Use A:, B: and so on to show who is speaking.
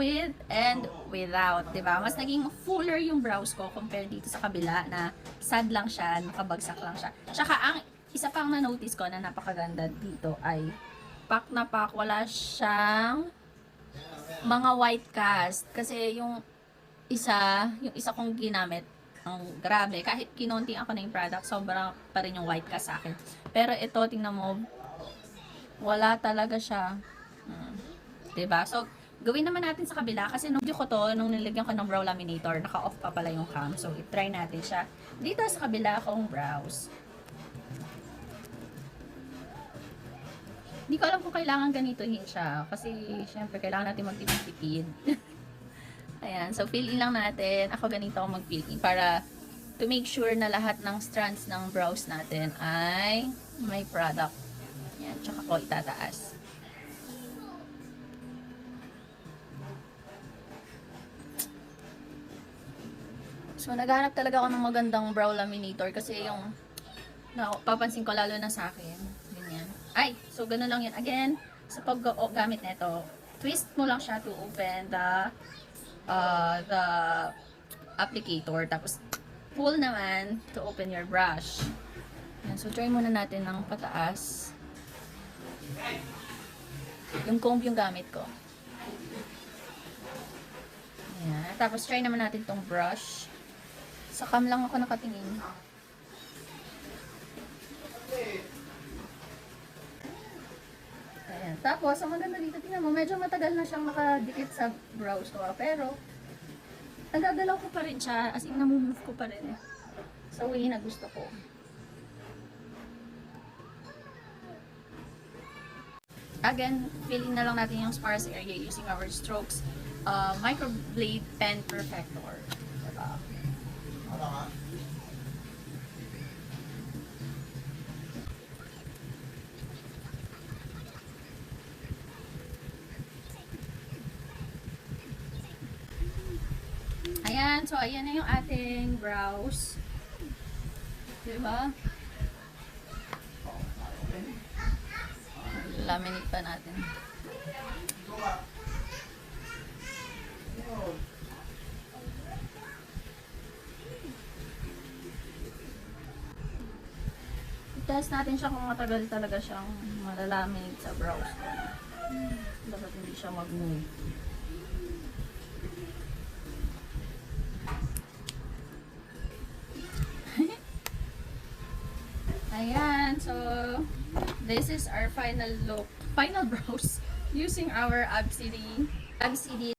A: with and without, 'di ba? Mas naging fuller yung brows ko compared dito sa kabila na sad lang siya, nakabagsak lang siya. Tsaka ang isa pang na-notice ko na napakaganda dito ay pak na pak, wala siyang mga white cast. Kasi yung isa kong ginamit, ang grabe, kahit kinonti ako na yung product, sobrang pa rin yung white cast sa akin. Pero ito, tingnan mo, wala talaga siya. 'Di ba? So, gawin naman natin sa kabila kasi nung video ko to, nung nilagyan ko ng brow laminator, naka-off pa pala yung cam. So, i-try natin siya dito sa kabila kong brows. Hindi ko alam kung kailangan ganitohin siya kasi syempre kailangan natin magtipid-tipid. Ayan, so fill in lang natin. Ako ganito ako mag-fill in para to make sure na lahat ng strands ng brows natin ay may product. Ayan, tsaka ko itataas. So, naghahanap talaga ako ng magandang brow laminator kasi yung papansin ko lalo na sa akin. Ganyan. Ay, so gano'n lang yun. Again, sa paggamit nito, twist mo lang siya to open the applicator. Tapos, pull naman to open your brush. Yan. So, try muna natin ng pataas. Yung comb yung gamit ko. Yan. Tapos, try naman natin tong brush. Sa cam lang ako nakatingin. Ayan. Tapos, ang maganda dito, tingnan mo, medyo matagal na siyang nakadikit sa brows ko. Pero, nagagalaw ko pa rin siya. As in, namumove ko pa rin. Sa way na gusto ko. Again, filling na lang natin yung sparse area using our Strokes Microblade Pen Perfector. Diba? Ayan, so ayan na yung ating brows. Diba? Laminate pa natin. I-test natin siya kung matagal talaga siyang malalaminate sa brows ko. Dapat hindi siya mag-move. Ayan, so this is our final look, final brows using our ABCD